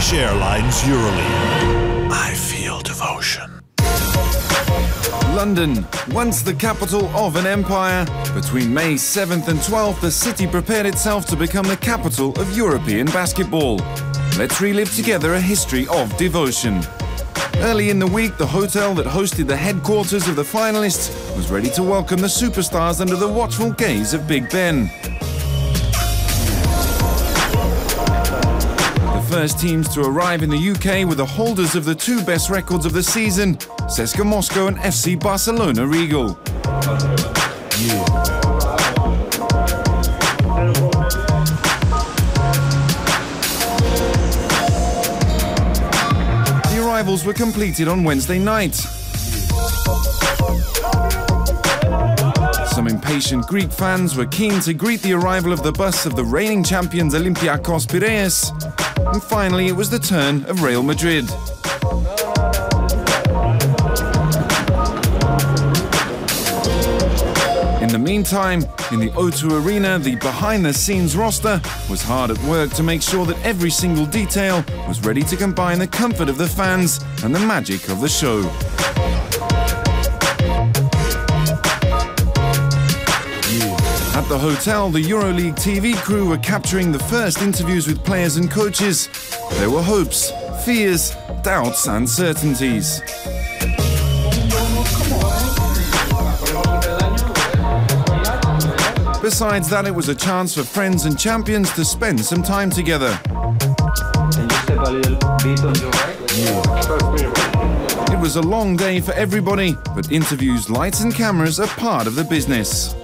Turkish Airlines Euroleague. I feel devotion. London, once the capital of an empire, between May 7th and 12th, the city prepared itself to become the capital of European basketball. Let's relive together a history of devotion. Early in the week, the hotel that hosted the headquarters of the finalists was ready to welcome the superstars under the watchful gaze of Big Ben. The first teams to arrive in the UK were the holders of the two best records of the season, CSKA Moscow and FC Barcelona Regal. The arrivals were completed on Wednesday night. Some impatient Greek fans were keen to greet the arrival of the bus of the reigning champions Olympiacos Piraeus. And finally, it was the turn of Real Madrid. In the meantime, in the O2 Arena, the behind-the-scenes roster was hard at work to make sure that every single detail was ready to combine the comfort of the fans and the magic of the show. At the hotel, the Euroleague TV crew were capturing the first interviews with players and coaches. There were hopes, fears, doubts and certainties. Besides that, it was a chance for friends and champions to spend some time together. It was a long day for everybody, but interviews, lights and cameras are part of the business.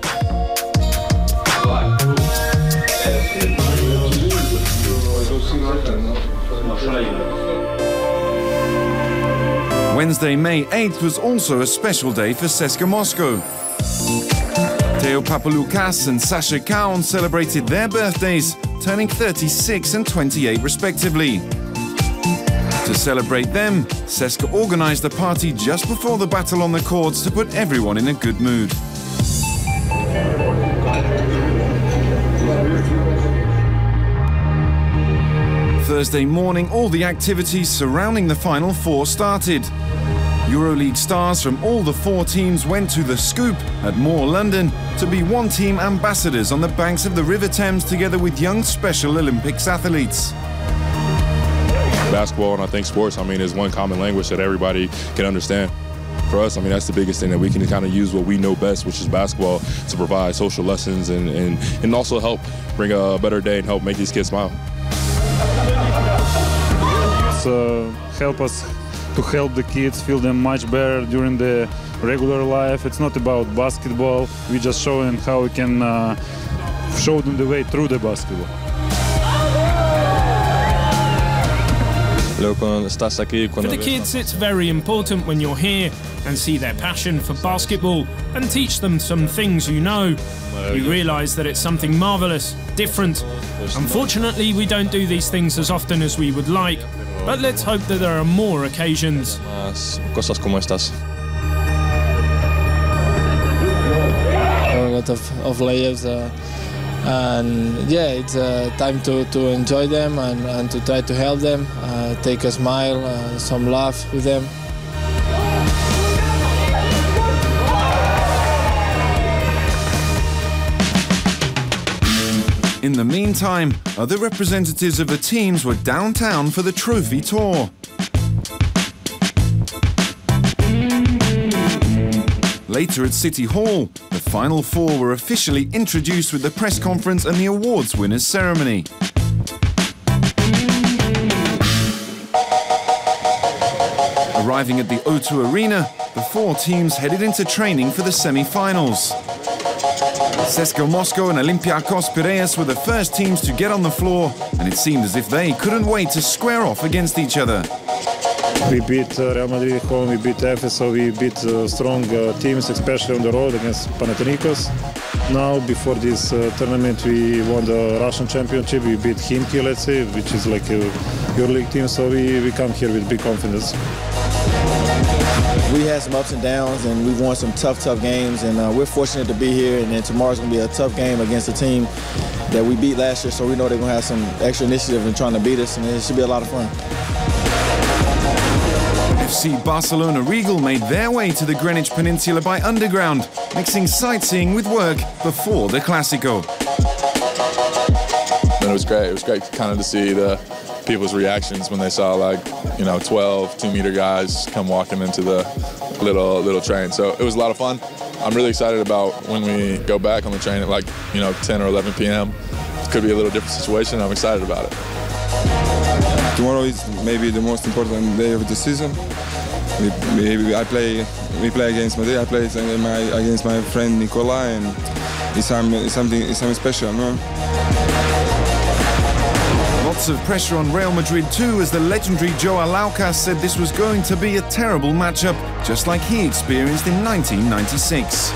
Wednesday, May 8th was also a special day for CSKA Moscow. Theo Papaloukas and Sasha Kaun celebrated their birthdays, turning 36 and 28 respectively. To celebrate them, CSKA organized a party just before the battle on the courts to put everyone in a good mood. Thursday morning, all the activities surrounding the Final Four started. Euroleague stars from all the four teams went to the Scoop at Moore, London, to be one-team ambassadors on the banks of the River Thames together with young Special Olympics athletes. Basketball, and I think sports, is one common language that everybody can understand. For us, that's the biggest thing, that we can kind of use what we know best, which is basketball, to provide social lessons and also help bring a better day and help make these kids smile. Help us to help the kids feel them much better during the regular life. It's not about basketball. We just show them how we can show them the way through the basketball. For the kids, it's very important when you're here and see their passion for basketball and teach them some things you know. You realise that it's something marvellous, different. Unfortunately, we don't do these things as often as we would like, but let's hope that there are more occasions. A lot of layers, and yeah, it's time to enjoy them and to try to help them, take a smile, some laugh with them. In the meantime, other representatives of the teams were downtown for the trophy tour. Later at City Hall, the Final Four were officially introduced with the press conference and the awards winners ceremony. Arriving at the O2 Arena, the four teams headed into training for the semi-finals. CSKA Moscow and Olympiacos Piraeus were the first teams to get on the floor, and it seemed as if they couldn't wait to square off against each other. We beat Real Madrid at home, we beat FSO, we beat strong teams, especially on the road against Panathinaikos. Now, before this tournament, we won the Russian championship. We beat Khimki, let's say, which is like a Euroleague team, so we come here with big confidence. We had some ups and downs, and we've won some tough games, and we're fortunate to be here, and then tomorrow's going to be a tough game against a team that we beat last year, so we know they're going to have some extra initiative in trying to beat us, and it should be a lot of fun. FC Barcelona Regal made their way to the Greenwich Peninsula by underground, mixing sightseeing with work before the Clásico. And it was great. It was great kind of to see the people's reactions when they saw, like, 12 2-meter guys come walking into the little train. So it was a lot of fun. I'm really excited about when we go back on the train at 10 or 11 p.m. It could be a little different situation. I'm excited about it. Tomorrow is maybe the most important day of the season. We play against Madrid. I play against my friend Nicola, and it's something special, no? Lots of pressure on Real Madrid too, as the legendary Joao Laucas said this was going to be a terrible matchup, just like he experienced in 1996.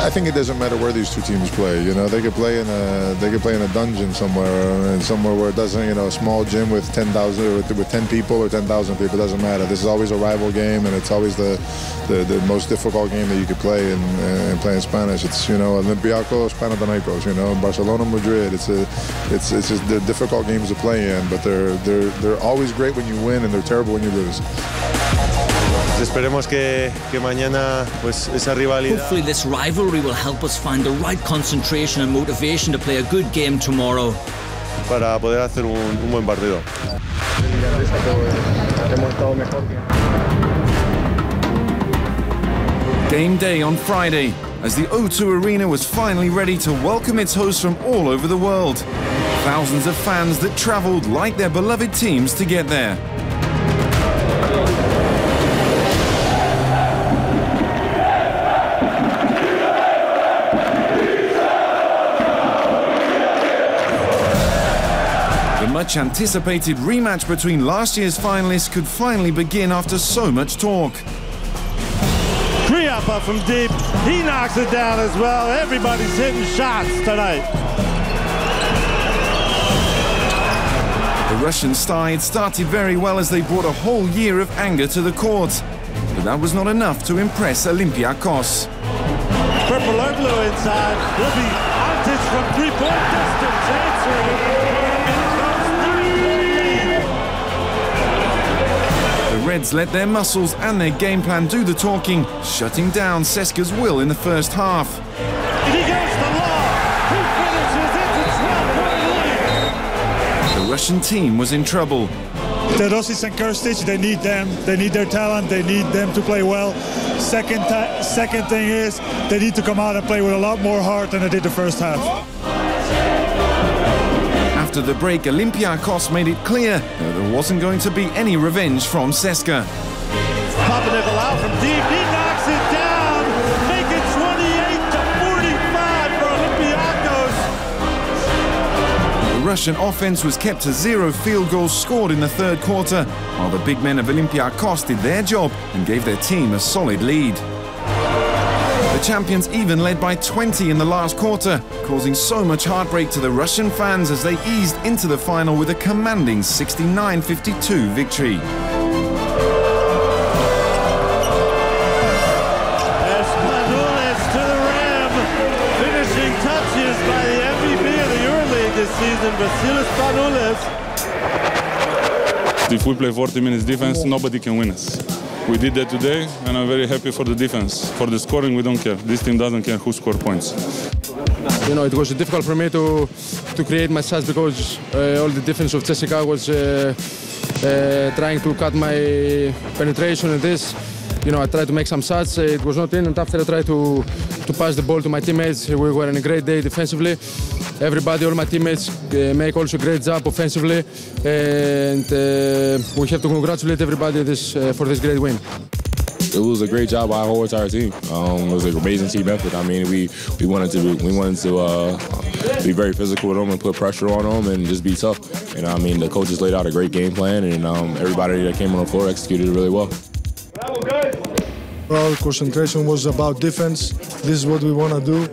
I think it doesn't matter where these two teams play. They could play in a dungeon somewhere where it doesn't, a small gym with 10,000 with 10 people or 10,000 people. It doesn't matter. This is always a rival game, and it's always the most difficult game that you could play and play in Spanish. It's Olympiacos, Panathinaikos, Barcelona, Madrid. It's just the difficult games to play in, but they're always great when you win, and they're terrible when you lose. Esperemos que mañana esa rivalidad. Hopefully this rivalry will help us find the right concentration and motivation to play a good game tomorrow. Para poder hacer un buen partido. Game day on Friday, as the O2 Arena was finally ready to welcome its hosts from all over the world. Thousands of fans that travelled like their beloved teams to get there. Much anticipated rematch between last year's finalists could finally begin after so much talk. Kriapa from deep, he knocks it down as well. Everybody's hitting shots tonight. The Russian side started very well as they brought a whole year of anger to the court. But that was not enough to impress Olympiacos. Purple and blue inside. Will be Antic from three-point distance answering. The Reds let their muscles and their game plan do the talking, shutting down CSKA's will in the first half. He goes to Law, who finishes. It's a 12-point lead. The Russian team was in trouble. Teodosic and Krstić, they need them. They need their talent. They need them to play well. Second thing is they need to come out and play with a lot more heart than they did the first half. After the break, Olympiacos made it clear that there wasn't going to be any revenge from CSKA. Papanikolaou from deep, he knocks it down, make it 28-45 for Olympiacos. The Russian offense was kept to 0 field goals scored in the third quarter, while the big men of Olympiacos did their job and gave their team a solid lead. The champions even led by 20 in the last quarter, causing so much heartbreak to the Russian fans as they eased into the final with a commanding 69-52 victory. Spanoulis to the rim, finishing touches by the MVP of the Euroleague this season, Vasilis Spanoulis. If we play 40 minutes defense, nobody can win us. We did that today, and I'm very happy for the defense. For the scoring, we don't care. This team doesn't care who scores points. It was difficult for me to create my shots because all the defense of CSKA was trying to cut my penetration and this. I tried to make some shots. It was not in, and after I tried to pass the ball to my teammates, we were on a great day defensively. Everybody, all my teammates, make also a great job offensively, and we have to congratulate everybody for this great win. It was a great job by our whole entire team. It was an amazing team effort. I mean, we wanted to be very physical with them and put pressure on them and just be tough. The coaches laid out a great game plan, and everybody that came on the floor executed it really well. Our concentration was about defense. This is what we want to do,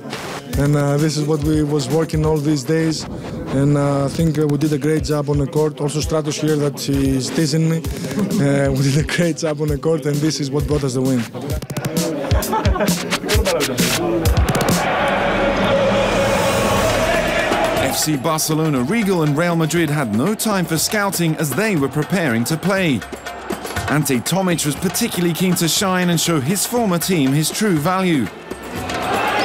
and this is what we was working all these days. And I think we did a great job on the court. Also, Stratos here that he's teasing me. We did a great job on the court, and this is what brought us the win. FC Barcelona, Regal and Real Madrid had no time for scouting as they were preparing to play. Ante Tomic was particularly keen to shine and show his former team his true value.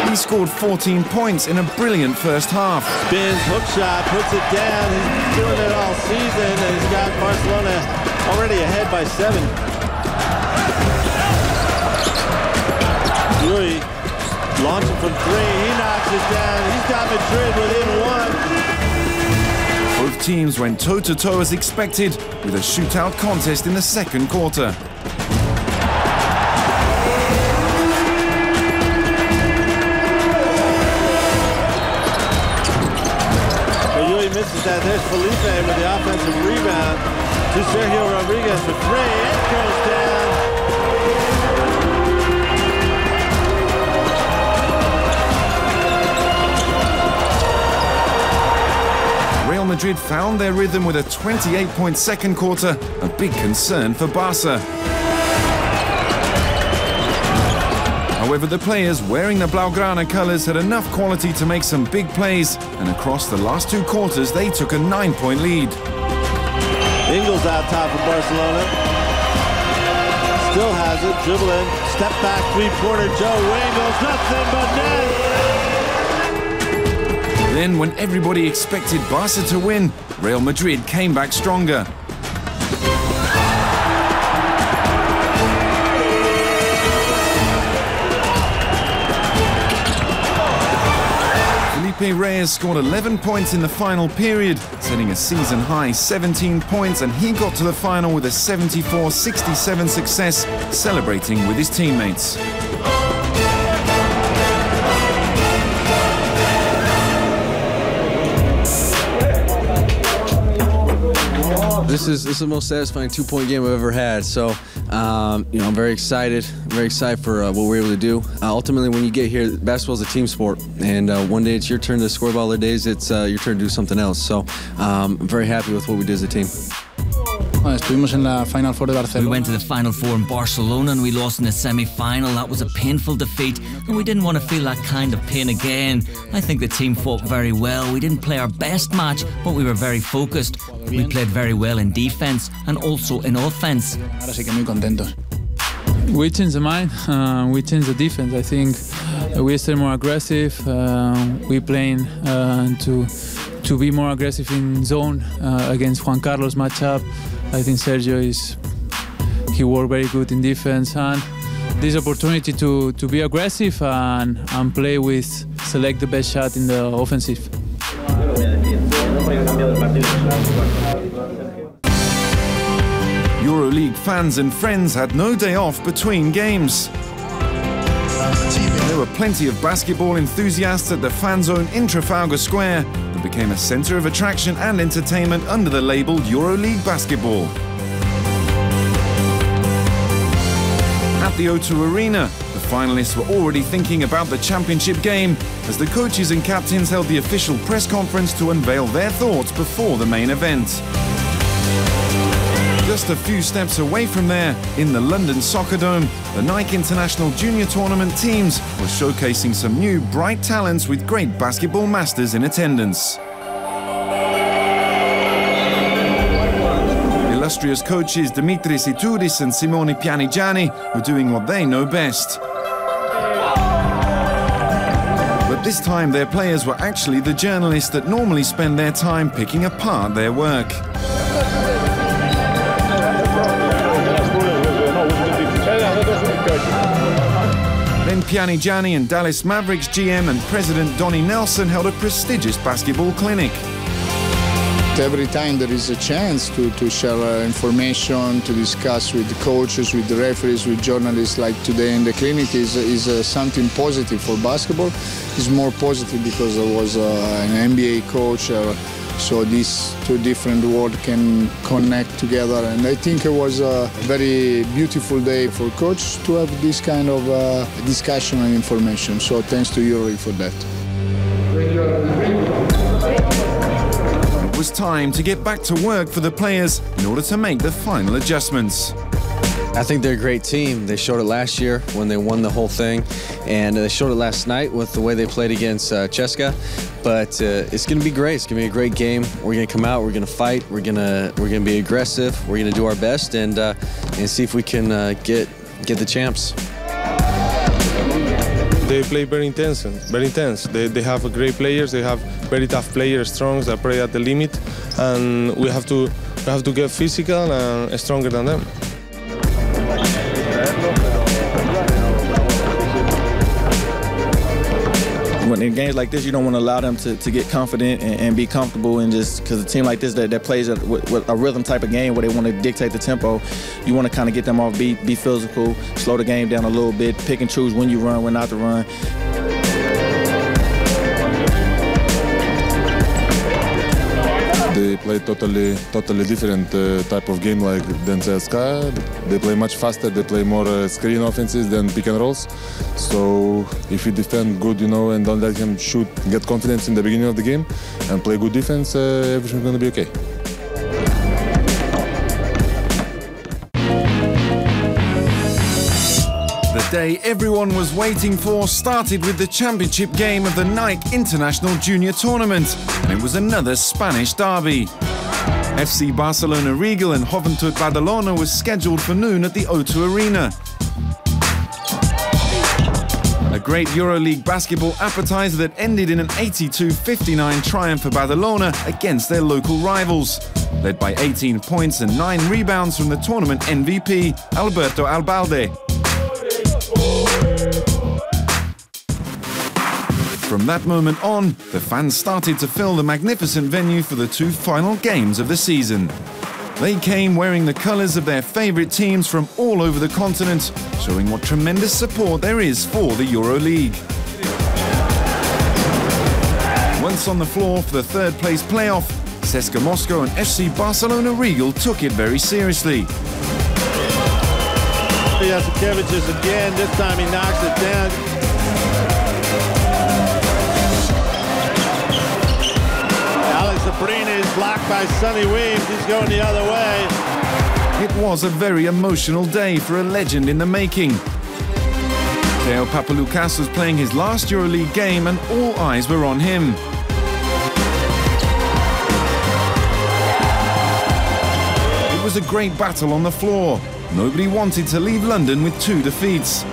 He scored 14 points in a brilliant first half. Spins, hook shot, puts it down. He's doing it all season, and he's got Barcelona already ahead by 7. Yuri launching from 3. He knocks it down. He's got Madrid within 1. Both teams went toe-to-toe as expected, with a shootout contest in the second quarter. Misses that. There's Felipe with the offensive rebound to Sergio Rodriguez for 3. It goes down. Real Madrid found their rhythm with a 28-point second quarter, a big concern for Barca. However, the players wearing the Blaugrana colours had enough quality to make some big plays, and across the last 2 quarters they took a 9-point lead. Ingles out top for Barcelona. Still has it, dribbling, step back, 3-pointer, Joe Ingles, nothing but net! Then, when everybody expected Barca to win, Real Madrid came back stronger. Piraeus scored 11 points in the final period, setting a season-high 17 points, and he got to the final with a 74-67 success, celebrating with his teammates. This is the most satisfying 2-point game I've ever had. So, I'm very excited. Very excited for what we're able to do. Ultimately, when you get here, basketball is a team sport, and one day it's your turn to score ball, other days it's your turn to do something else. So, I'm very happy with what we did as a team. We went to the Final Four in Barcelona and we lost in the semi-final. That was a painful defeat and we didn't want to feel that kind of pain again. I think the team fought very well. We didn't play our best match, but we were very focused. We played very well in defense and also in offense. We changed the mind, we changed the defense. I think we stay more aggressive. We playing to be more aggressive in zone against Juan Carlos matchup. I think Sergio he worked very good in defense, and this opportunity to be aggressive and play with select the best shot in the offensive. Euroleague fans and friends had no day off between games. There were plenty of basketball enthusiasts at the fan zone in Trafalgar Square that became a centre of attraction and entertainment under the label Euroleague Basketball. At the O2 Arena, the finalists were already thinking about the championship game as the coaches and captains held the official press conference to unveil their thoughts before the main event. Just a few steps away from there, in the London Soccer Dome, the Nike International Junior Tournament teams were showcasing some new bright talents with great basketball masters in attendance. Illustrious coaches Dimitris Itoudis and Simone Pianigiani were doing what they know best. But this time their players were actually the journalists that normally spend their time picking apart their work. Then Pianigiani and Dallas Mavericks GM and President Donnie Nelson held a prestigious basketball clinic. Every time there is a chance to share information, to discuss with the coaches, with the referees, with journalists, like today in the clinic, is something positive for basketball. It's more positive because there was an NBA coach, so these two different worlds can connect together. And I think it was a very beautiful day for coach to have this kind of discussion and information. So thanks to Euroleague for that. It was time to get back to work for the players in order to make the final adjustments. I think they're a great team. They showed it last year when they won the whole thing, and they showed it last night with the way they played against CSKA. But it's going to be great. It's going to be a great game. We're going to come out. We're going to fight. We're going to be aggressive. We're going to do our best and see if we can get the champs. They play very intense. They have great players. They have very tough players, strong that play at the limit, and we have to get physical and stronger than them. When in games like this, you don't want to allow them to get confident and be comfortable, and just because a team like this that plays with a rhythm type of game where they want to dictate the tempo, you want to kind of get them off beat, be physical, slow the game down a little bit, pick and choose when you run, when not to run. They play totally different type of game like than CSKA. They play much faster. They play more screen offenses than pick and rolls. So if you defend good, and don't let him shoot, get confidence in the beginning of the game, and play good defense, everything's going to be okay. The day everyone was waiting for started with the championship game of the Nike International Junior Tournament, and it was another Spanish derby. FC Barcelona Regal and Juventud Badalona was scheduled for noon at the O2 Arena. A great Euroleague basketball appetizer that ended in an 82-59 triumph for Badalona against their local rivals, led by 18 points and 9 rebounds from the tournament MVP, Alberto Albalde. From that moment on, the fans started to fill the magnificent venue for the 2 final games of the season. They came wearing the colours of their favourite teams from all over the continent, showing what tremendous support there is for the Euroleague. Once on the floor for the third-place playoff, CSKA Moscow and FC Barcelona Regal took it very seriously. Jasikevičius again, this time he knocks it down. Sabrina is blocked by Sonny Weems. He's going the other way. It was a very emotional day for a legend in the making. Theo Papaloukas was playing his last EuroLeague game and all eyes were on him. It was a great battle on the floor. Nobody wanted to leave London with 2 defeats.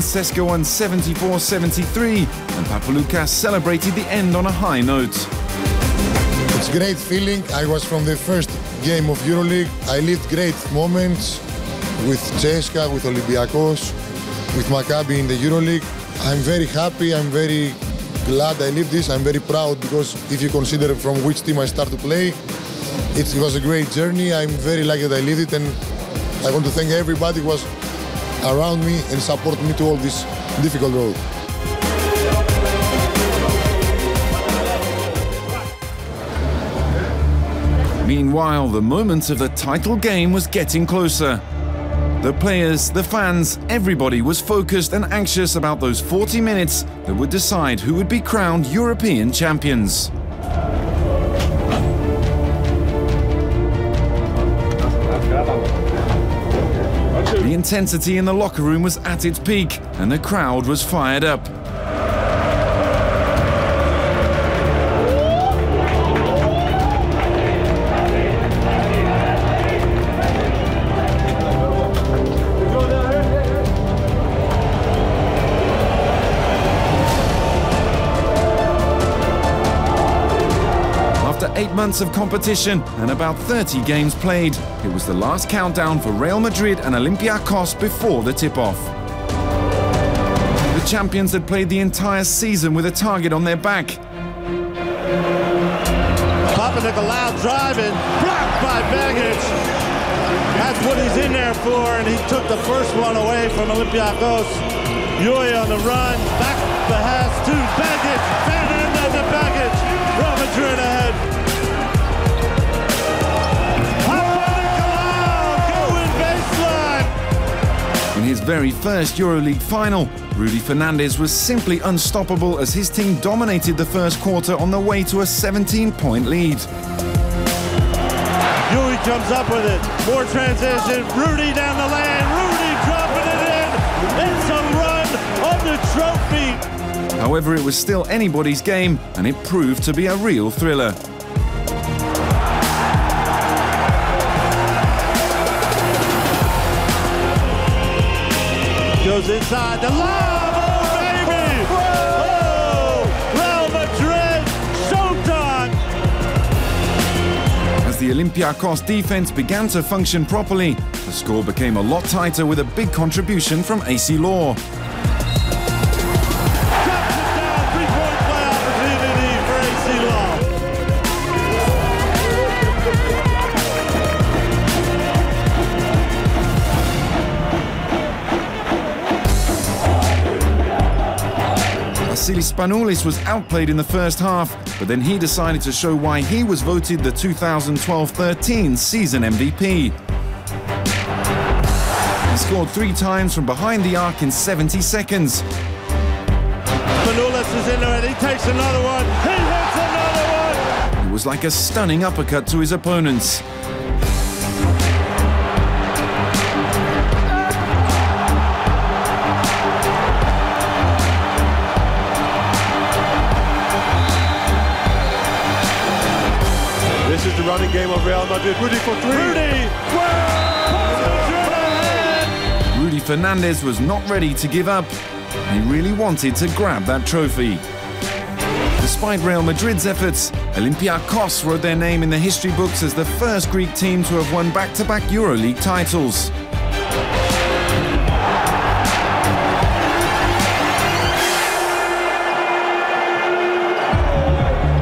CSKA won 74-73 and Papaloukas celebrated the end on a high note. It's a great feeling. I was from the first game of EuroLeague. I lived great moments with CSKA, with Olympiacos, with Maccabi in the EuroLeague. I'm very happy, I'm very glad I lived this. I'm very proud because if you consider from which team I start to play, it was a great journey. I'm very lucky that I lived it, and I want to thank everybody who was around me and support me to all this difficult road. Meanwhile, the moment of the title game was getting closer. The players, the fans, everybody was focused and anxious about those 40 minutes that would decide who would be crowned European champions. The intensity in the locker room was at its peak and the crowd was fired up. After 8 months of competition and about 30 games played, it was the last countdown for Real Madrid and Olympiacos before the tip-off. The champions had played the entire season with a target on their back. Papanikolaou driving, blocked by Begic. That's what he's in there for, and he took the first one away from Olympiacos. Yui on the run, back pass to Begic, and to Begic. Real Madrid ahead. In his very first EuroLeague final, Rudy Fernandez was simply unstoppable as his team dominated the first quarter on the way to a 17-point lead. comes up with it. More transition. Rudy down the lane. Rudy dropping it in. It's a run on the trophy. However, it was still anybody's game, and it proved to be a real thriller. Goes inside the lob. Oh, baby! Oh, Real Madrid, showtime! As the Olympiacos defense began to function properly, the score became a lot tighter with a big contribution from AC Law. Spanoulis was outplayed in the first half, but then he decided to show why he was voted the 2012-13 season MVP. He scored 3 times from behind the arc in 70 seconds. Spanoulis is in there and he takes another one. He hits another one! It was like a stunning uppercut to his opponents. This is the running game of Real Madrid. Rudy for 3. Rudy! Rudy Fernandez was not ready to give up. He really wanted to grab that trophy. Despite Real Madrid's efforts, Olympiacos wrote their name in the history books as the first Greek team to have won back-to-back Euroleague titles.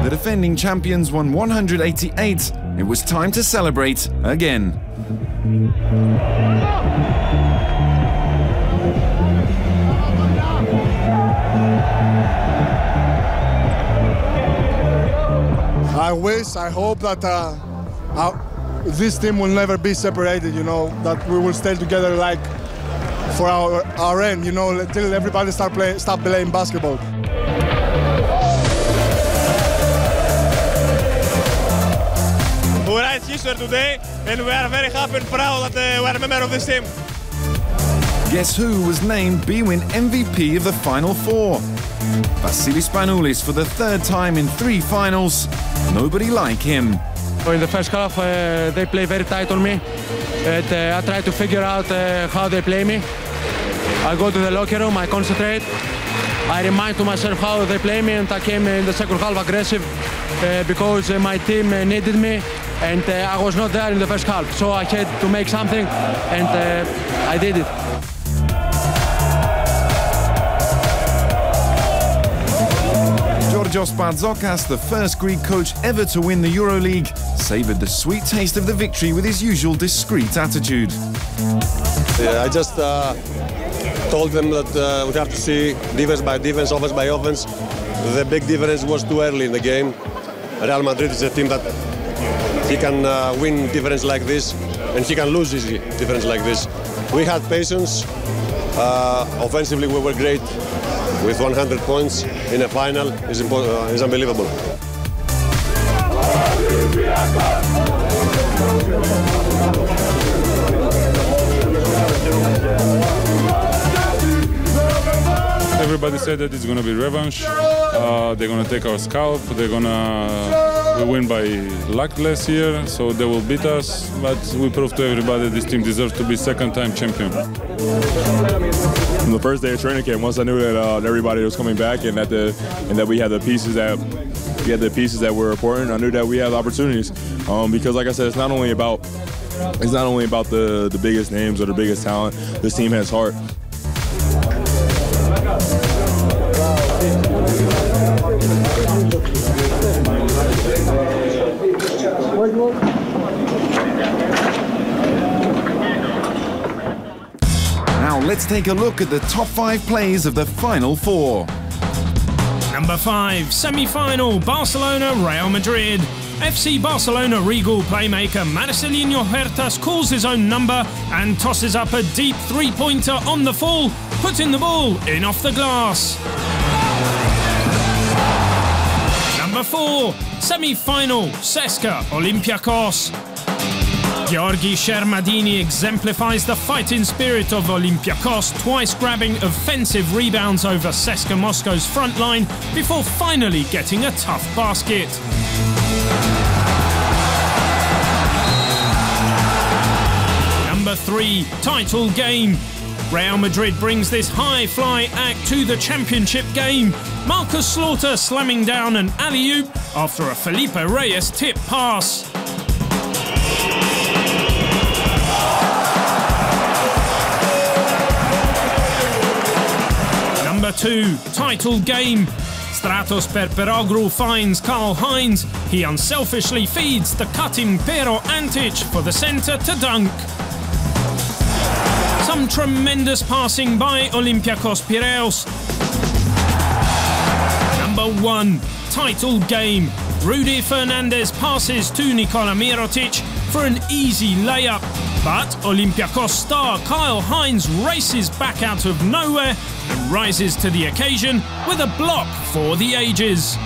The defending champions won 188. It was time to celebrate again. I hope that this team will never be separated, you know, that we will stay together like for our end, you know, until everybody stop playing basketball. We write history today, and we are very happy and proud that we are a member of this team. Guess who was named BWIN MVP of the Final Four? Vasilis Spanoulis for the 3rd time in 3 finals. Nobody like him. In the first half, they play very tight on me, and I try to figure out how they play me. I go to the locker room, I concentrate, I remind to myself how they play me, and I came in the second half aggressive because my team needed me, and I was not there in the first half, so I had to make something, and I did it. Georgios Barzokas, the first Greek coach ever to win the Euroleague, savoured the sweet taste of the victory with his usual discreet attitude. Yeah, I just told them that we have to see defense by defense, offense by offense. The big difference was too early in the game. Real Madrid is a team that he can win difference like this, and he can lose easy difference like this. We had patience. Offensively, we were great. With 100 points in a final is unbelievable. Everybody said that it's going to be revenge. They're going to take our scalp. We win by luck last year, so they will beat us. But we proved to everybody this team deserves to be 2nd-time champion. From the first day of training camp, once I knew that everybody was coming back and that we had the pieces that were important, I knew that we had opportunities. Because, like I said, it's not only about the biggest names or the biggest talent. This team has heart. Now let's take a look at the top 5 plays of the Final Four. Number 5, semi-final, Barcelona, Real Madrid. FC Barcelona Regal playmaker Marcelinho Huertas calls his own number and tosses up a deep 3-pointer on the full, putting the ball in off the glass. Number 4, semi-final, CSKA Olympiacos. Giorgi Shermadini exemplifies the fighting spirit of Olympiacos, twice grabbing offensive rebounds over CSKA Moscow's front line before finally getting a tough basket. Number 3, title game. Real Madrid brings this high-fly act to the championship game. Marcus Slaughter slamming down an alley-oop after a Felipe Reyes tip pass. Number 2, title game. Stratos Perperoglu finds Karl-Heinz. He unselfishly feeds the cutting Pero Antic for the centre to dunk. Some tremendous passing by Olympiacos Piraeus. Number 1, title game. Rudy Fernandez passes to Nikola Mirotic for an easy layup, but Olympiacos star Karl-Heinz races back out of nowhere and rises to the occasion with a block for the ages.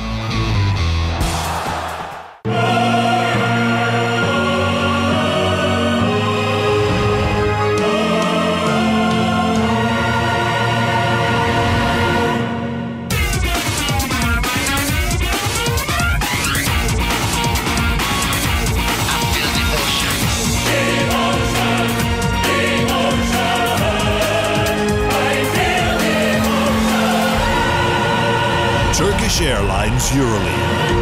Turkish Airlines Euroleague.